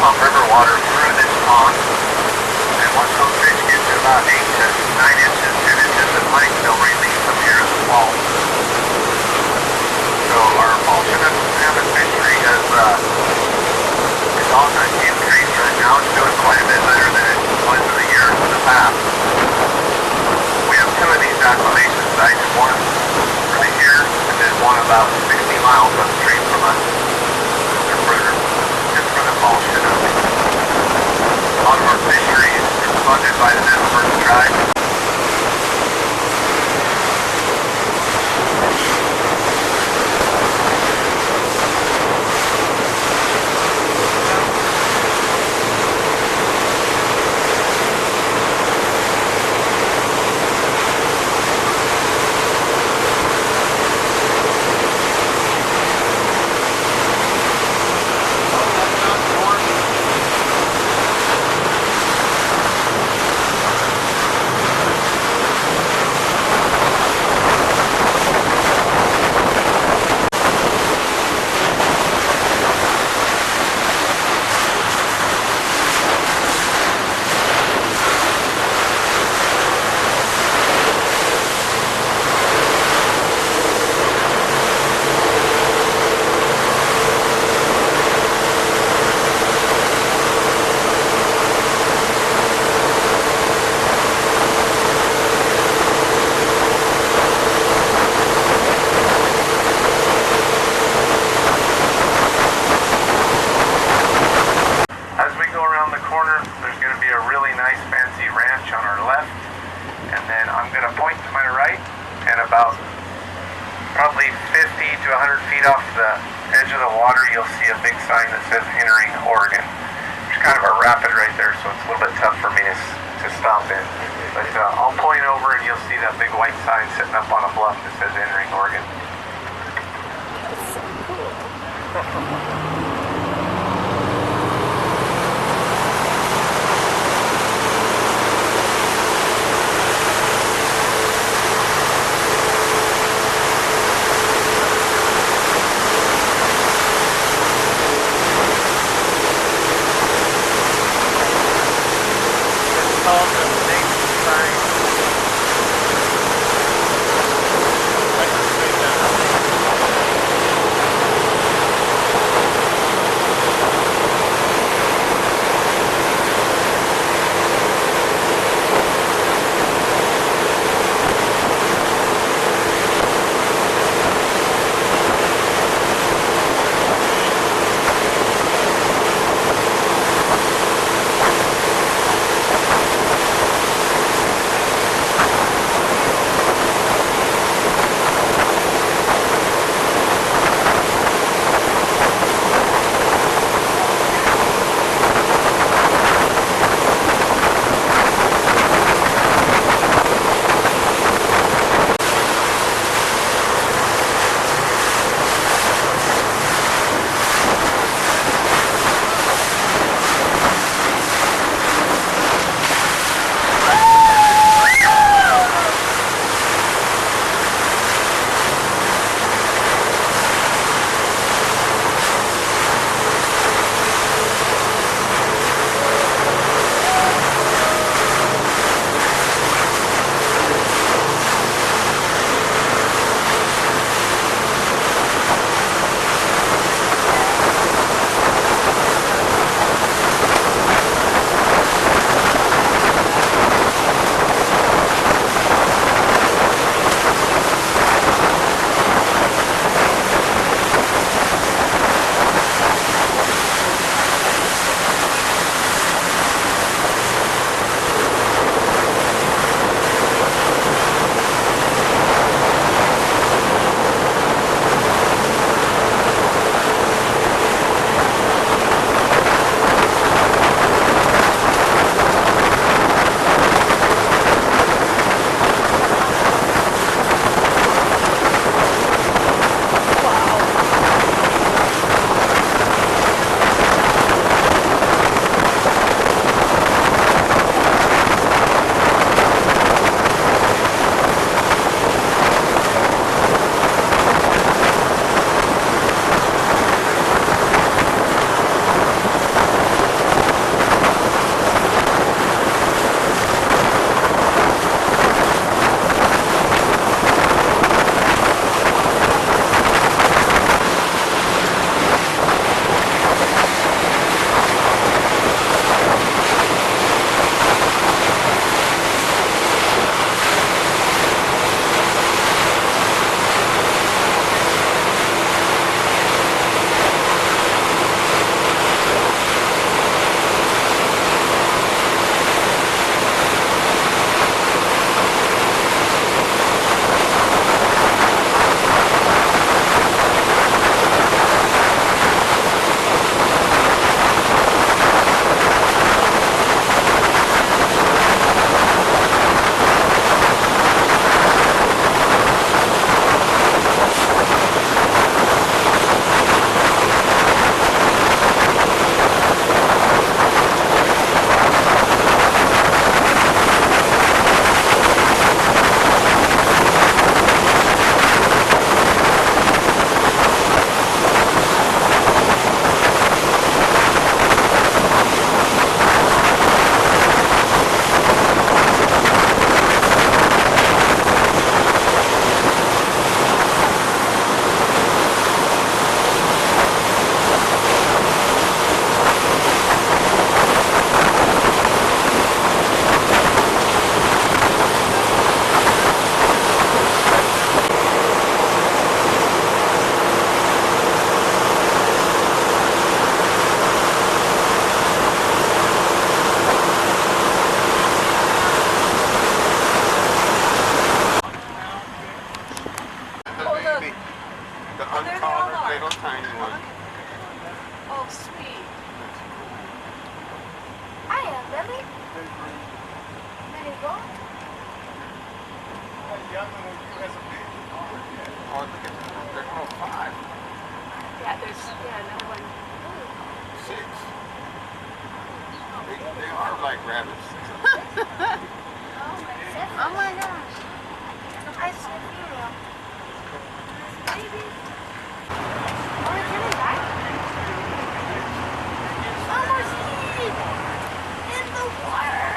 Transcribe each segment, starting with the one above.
pump river water through this pond. And once those fish get to about 8 to 9 inches, 10 inches in length, they'll release them here in the fall. So our fall Chinook salmon fishery is on an increase right now. It's doing quite a bit better than it was in the years in the past. We have 2 of these acclimation sites, one right here and then one about 60 miles upstream from us. Just for the fall Chinook. A lot of our fisheries are funded by the Nez tribe. Probably 50 to 100 feet off the edge of the water, you'll see a big sign that says Entering Oregon. There's kind of a rapid right there, so it's a little bit tough for me to stop in. But I'll point over and you'll see that big white sign sitting up on a bluff that says Entering Oregon. That's so cool. go. Oh, there's no 5. Yeah, there's another one. 6. They are like rabbits. Oh my gosh. I see you. Baby. Oh, they're coming back? Almost in the water.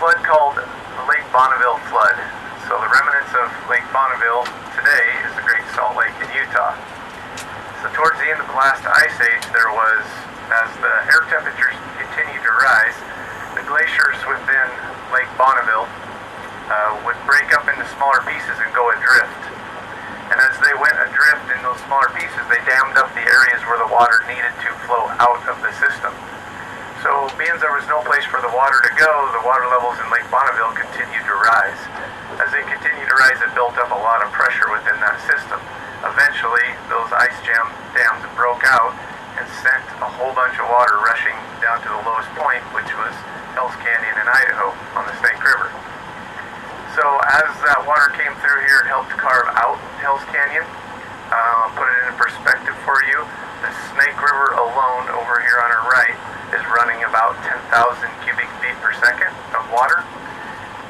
flood called the Lake Bonneville Flood. So the remnants of Lake Bonneville today is the Great Salt Lake in Utah. So towards the end of the last ice age, there was, as the air temperatures continued to rise, the glaciers within Lake Bonneville would break up into smaller pieces and go adrift. And as they went adrift in those smaller pieces, they dammed up the areas where the water needed to flow out of the system. So, being there was no place for the water to go, the water levels in Lake Bonneville continued to rise. As they continued to rise, it built up a lot of pressure within that system. Eventually, those ice dams broke out and sent a whole bunch of water rushing down to the lowest point, which was Hells Canyon in Idaho on the Snake River. So as that water came through here, it helped carve out Hells Canyon. Put it into perspective for you. The Snake River alone over here on our right is running about 10,000 cubic feet per second of water.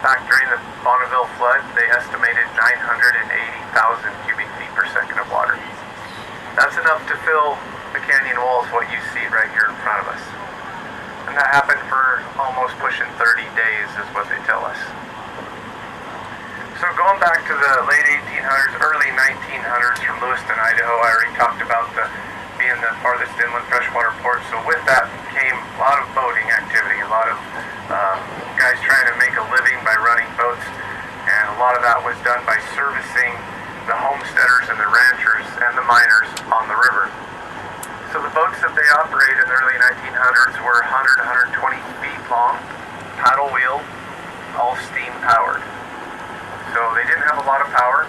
Back during the Bonneville flood, they estimated 980,000 cubic feet per second of water. That's enough to fill the canyon walls, what you see right here in front of us. And that happened for almost pushing 30 days is what they tell us. So going back to the late 1800s, early 1900s from Lewiston, Idaho, I already talked about being the farthest inland freshwater port. So with that came a lot of boating activity, a lot of guys trying to make a living by running boats, and a lot of that was done by servicing the homesteaders and the ranchers and the miners on the river. So the boats that they operated in the early 1900s were 100 to 120 feet long, paddle wheel, all steam powered. So they didn't have a lot of power.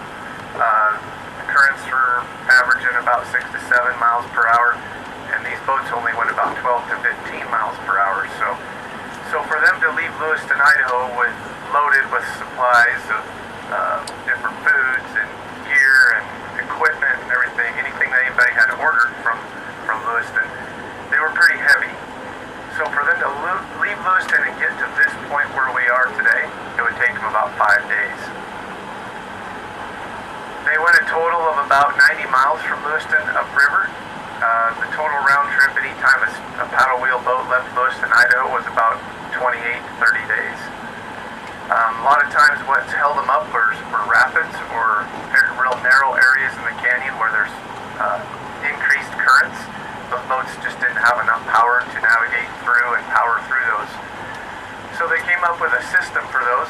The currents were averaging about 6 to 7 miles per hour, and these boats only went about 12 to 15 miles per hour. So leave Lewiston, Idaho loaded with supplies of different foods and gear and equipment and everything, anything that anybody had ordered from Lewiston, they were pretty heavy. So for them to leave Lewiston and get to this point where we are today, it would take them about 5 days. They went a total of about 90 miles from Lewiston upriver. The total round trip anytime a paddle wheel boat left Lewiston, Idaho was about 28 to 30 days. A lot of times what's held them up were rapids or real narrow areas in the canyon where there's increased currents. Those boats just didn't have enough power to navigate through and power through those. So they came up with a system for those.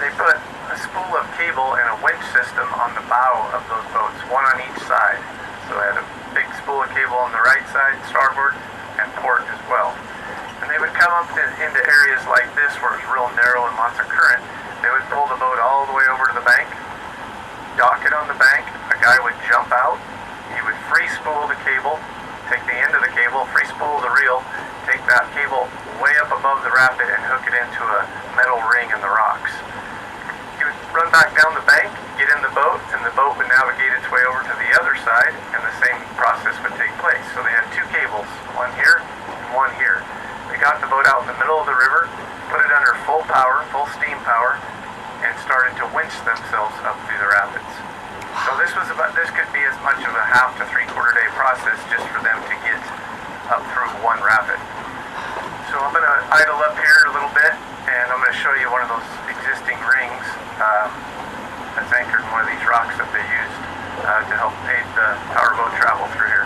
They put a spool of cable and a winch system on the bow of those boats, one on each side. So they had a big spool of cable on the right side, starboard, and port as well. And they would come up into areas like this where it's real narrow and lots of current. They would pull the boat all the way over to the bank, dock it on the bank. A guy would jump out. He would free spool the cable, take the end of the cable, free spool the reel, take that cable way up above the rapid and hook it into a metal ring in the rocks. He would run back down the bank, get in the boat, and the boat would navigate its way over to the other side, and the same process would take place. So they had two cables, one here and one here. They got the boat out in the middle of the river, put it under full power, full steam power, and started to winch themselves up through the rapids. So this could be as much of a half to 3/4 day process just for them to get up through one rapid. So I'm going to idle up here a little bit, and I'm going to show you one of those existing rings that's anchored in one of these rocks that they used to help aid the powerboat travel through here.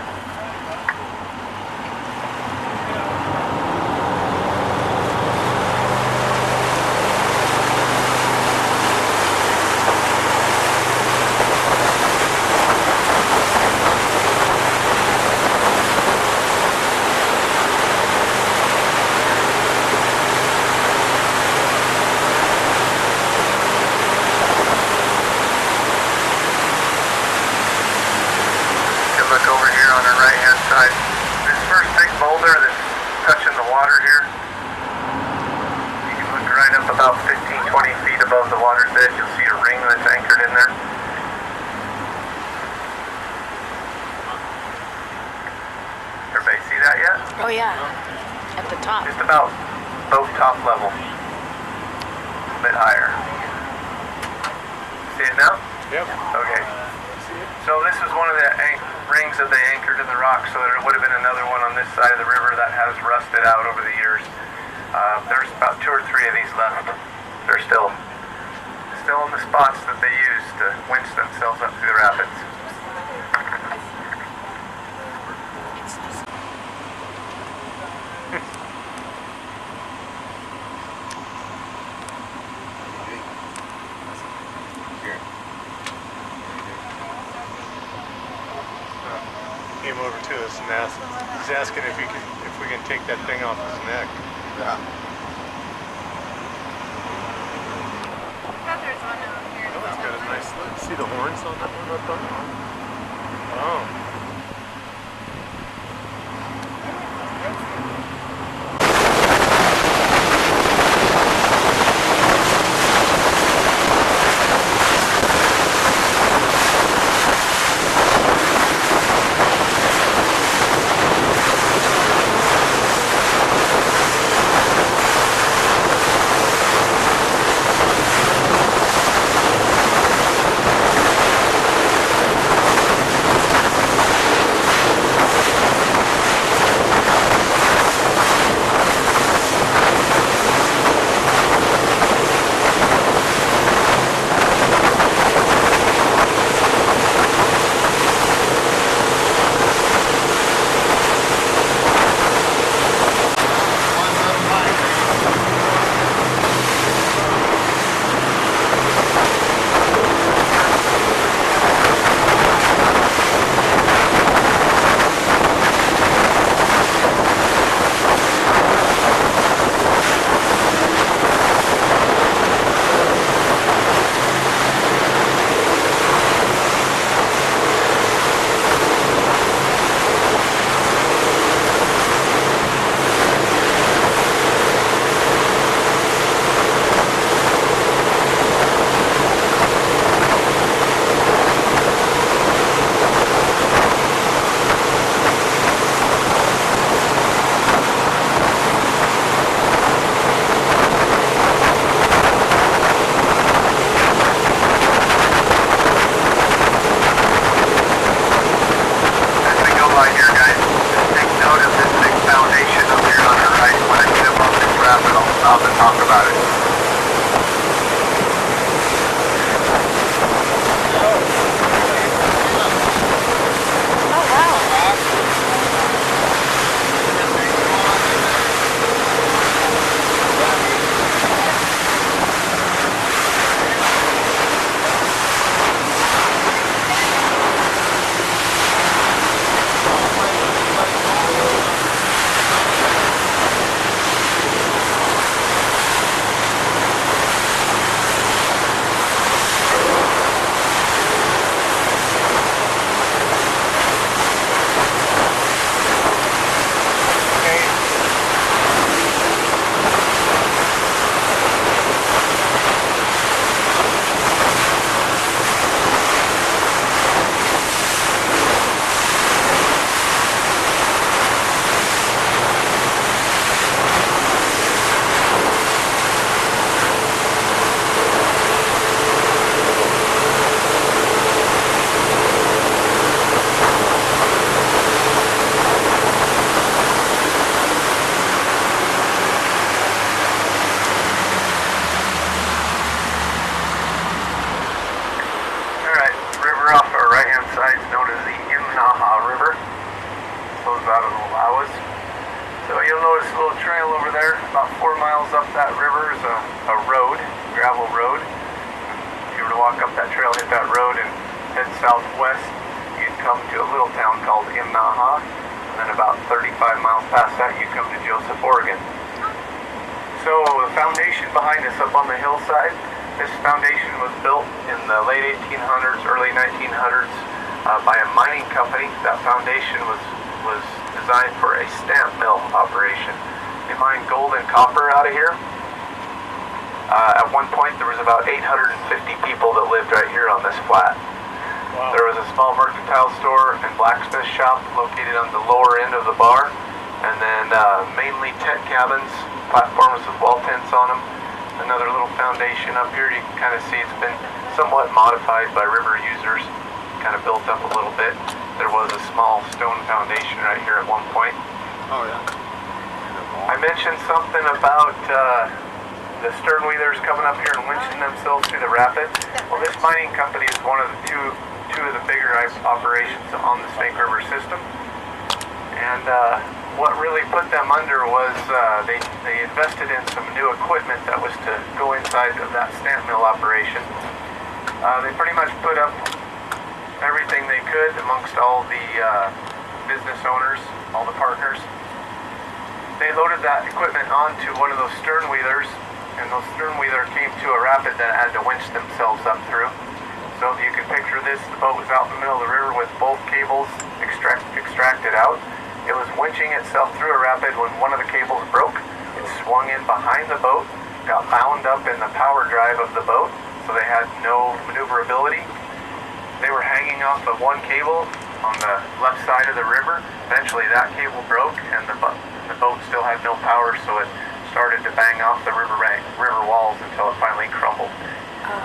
Look over here on the right hand side. This first big boulder that's touching the water here, you can look right up about 15-20 feet above the water's edge. You'll see a ring that's anchored in there. Everybody see that yet? Oh yeah, at the top. Just about boat top level. A bit higher. See it now? Yep. Okay. So this is one of the rings that they anchored in the rock, so there would have been another one on this side of the river that has rusted out over the years. There's about 2 or 3 of these left. They're still in the spots that they used to winch themselves up through the rapids. Came over to us and he's asking if we can take that thing off his neck. Yeah. There's one over here. Oh, it's got a nice look. See the horns on that one up top? Oh. talk about it. Oh, wow. side is known as the Imnaha River. Flows out of the Lawas. So you'll notice a little trail over there. About 4 miles up that river is a road, gravel road. If you were to walk up that trail, hit that road and head southwest, you'd come to a little town called Imnaha. And then about 35 miles past that, you'd come to Joseph, Oregon. So the foundation behind us up on the hillside, this foundation was built in the late 1800s, early 1900s by a mining company. That foundation was designed for a stamp mill operation. They mined gold and copper out of here. At one point there was about 850 people that lived right here on this flat. Wow. There was a small mercantile store and blacksmith shop located on the lower end of the bar, and then mainly tent cabins, platforms with wall tents on them. Another little foundation up here. You can kind of see it's been somewhat modified by river users, kind of built up a little bit. There was a small stone foundation right here at one point. Oh yeah. I mentioned something about the sternwheelers coming up here and winching themselves through the rapid. Well, this mining company is one of the two of the bigger operations on the Snake River system. And what really put them under was they invested in some new equipment that was to go inside of that stamp mill operation. They pretty much put up everything they could amongst all the business owners, all the partners. They loaded that equipment onto one of those sternwheelers, and those sternwheeler came to a rapid that had to winch themselves up through. So if you can picture this, the boat was out in the middle of the river with both cables extracted out. It was winching itself through a rapid when one of the cables broke. It swung in behind the boat, got bound up in the power drive of the boat, so they had no maneuverability. They were hanging off of one cable on the left side of the river. Eventually that cable broke and the boat still had no power, so it started to bang off the river walls until it finally crumbled.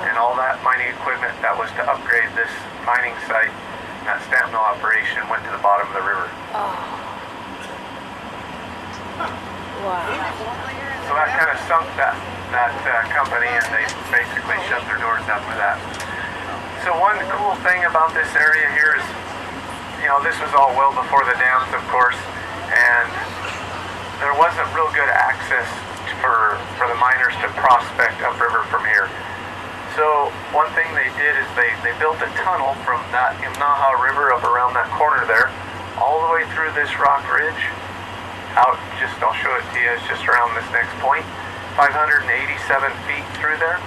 And all that mining equipment that was to upgrade this mining site, that stamp mill operation, went to the bottom of the river. Wow. So that kind of sunk that company, and they basically shut their doors after that. So one cool thing about this area here is, this was all well before the dams, of course, and there wasn't real good access for the miners to prospect upriver from here. So one thing they did is they built a tunnel from that Imnaha River up around that corner there, all the way through this rock ridge, out I'll show it to you, it's just around this next point, 587 feet through there.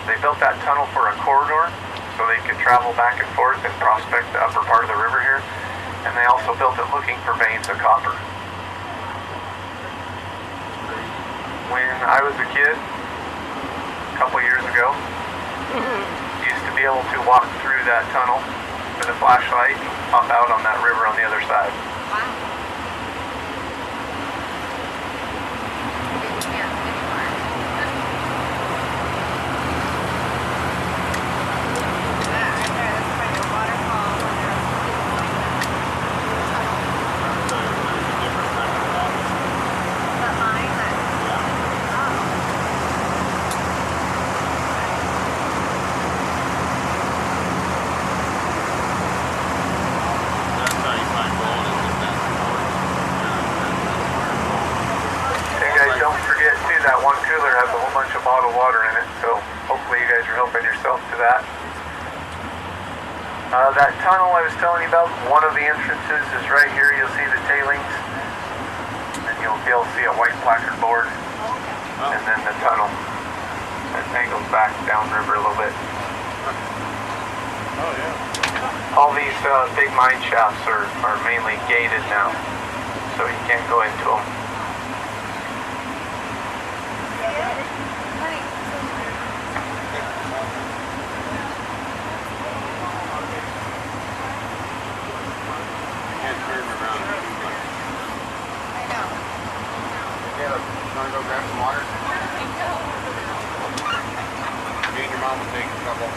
They built that tunnel for a corridor, so they could travel back and forth and prospect the upper part of the river here. And they also built it looking for veins of copper. When I was a kid, a couple years ago, used to be able to walk through that tunnel with a flashlight and pop out on that river on the other side. Wow. So hopefully you guys are helping yourself to that. That tunnel I was telling you about, one of the entrances is right here. You'll see the tailings, and you'll be able to see a white placard board, and then the tunnel that angles back downriver a little bit. Oh yeah. All these big mine shafts are mainly gated now, so you can't go into them. Can't turn around. I know. Yeah, wanna go grab some water? Me and your mom will take a couple.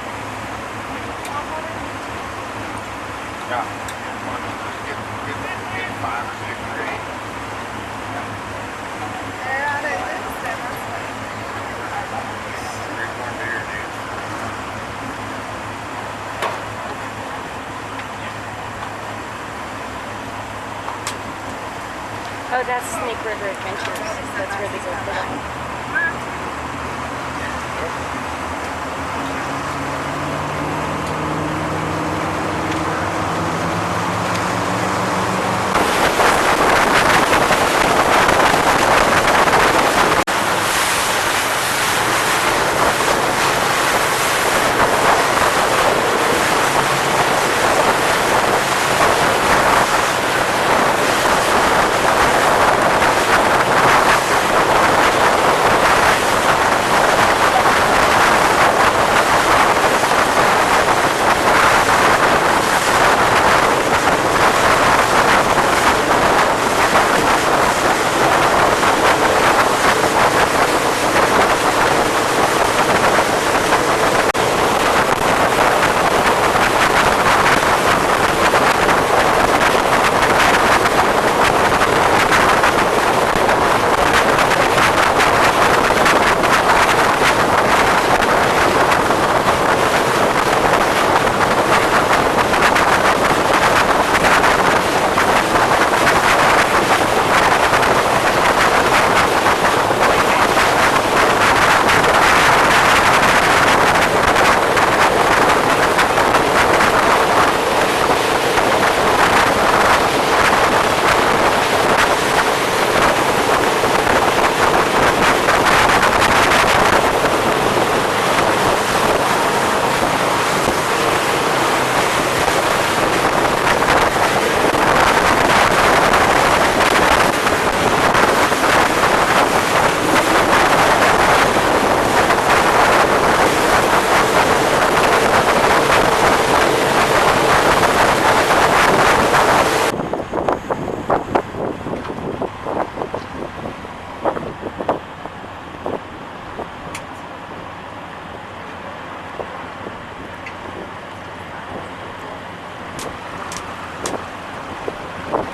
Yeah. Get 5 or 6 or 8. They're out of this, then that's fine. 3 more bigger, dude. Oh, that's Snake River Adventures. That's really good for them.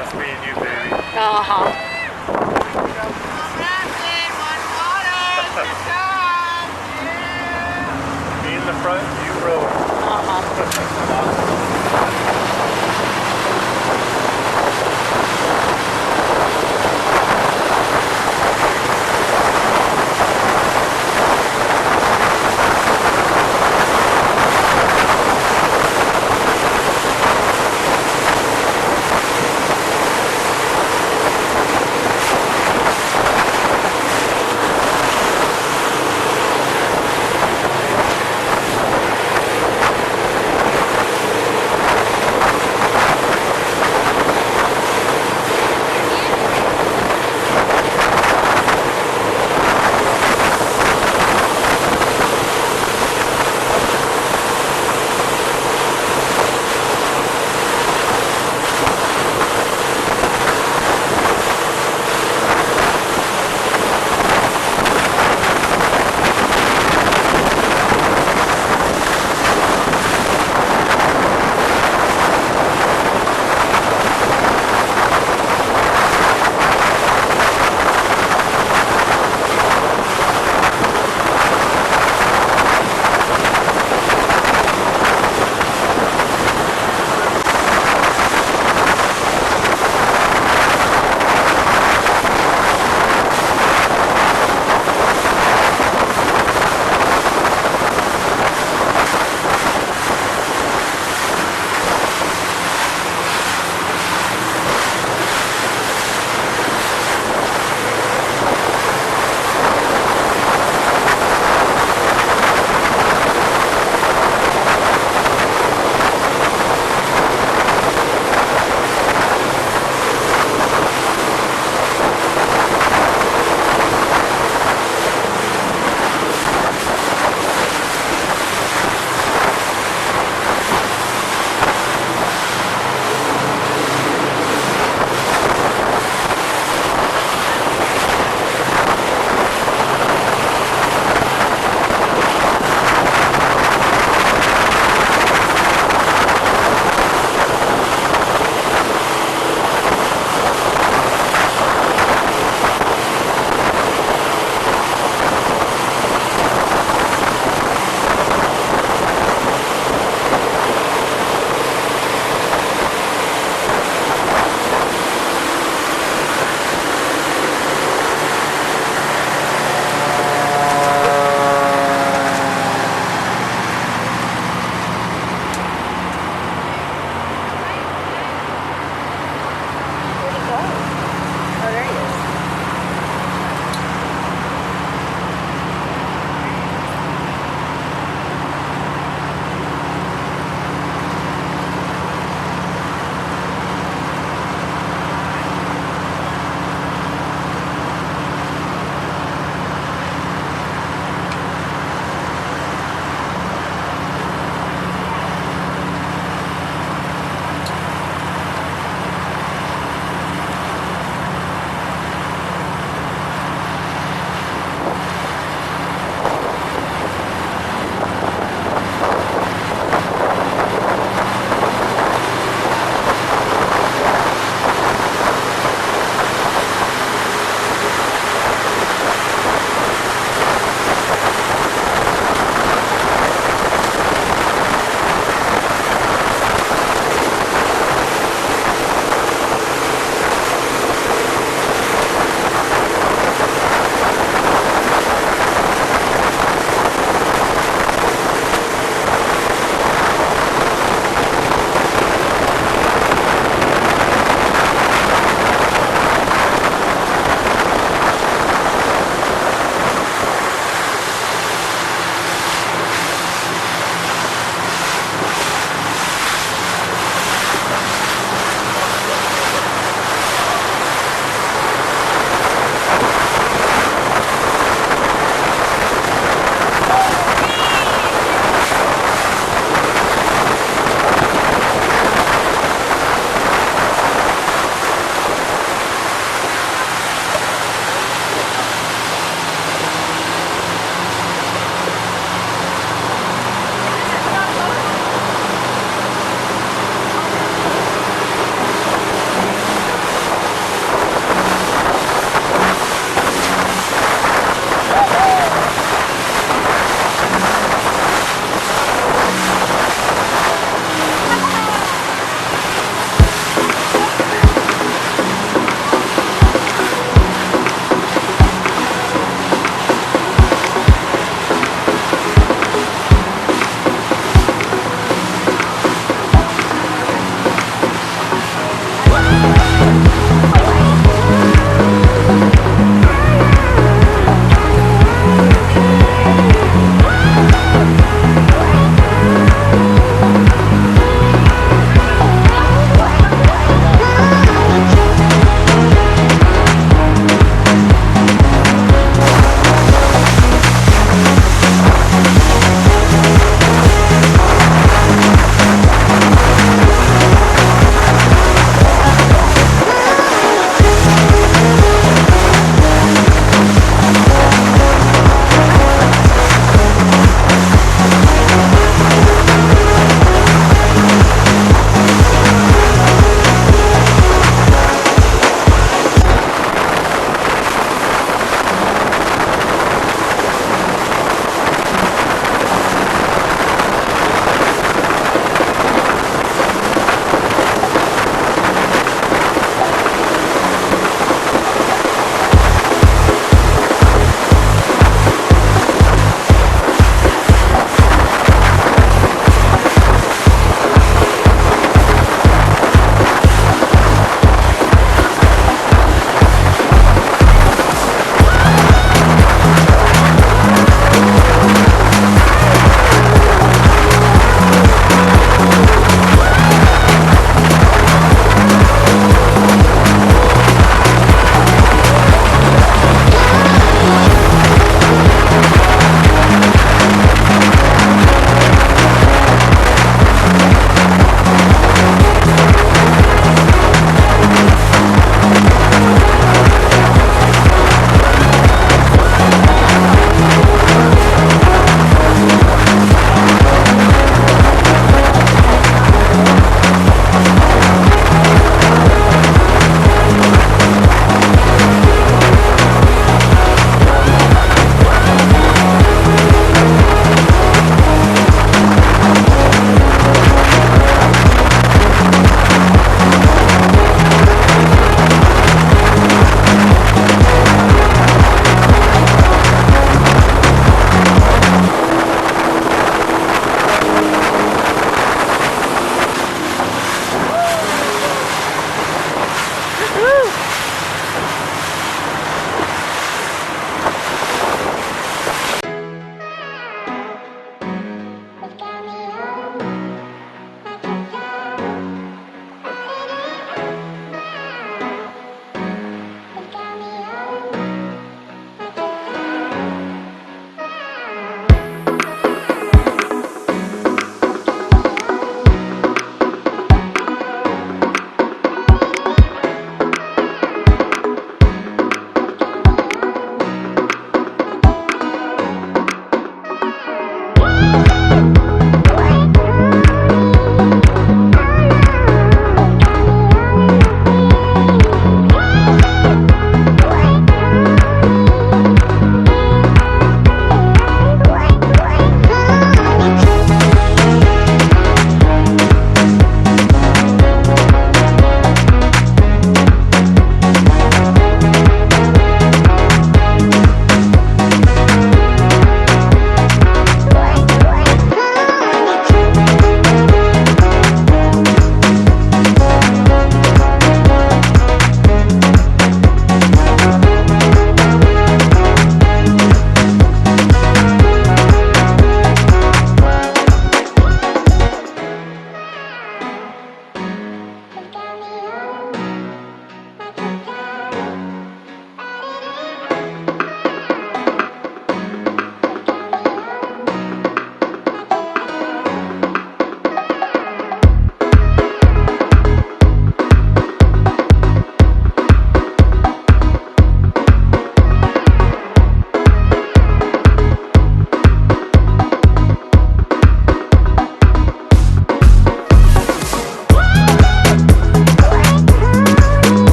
That's me and you, baby. Uh-huh. Me in the front, you row. Uh-huh. Awesome.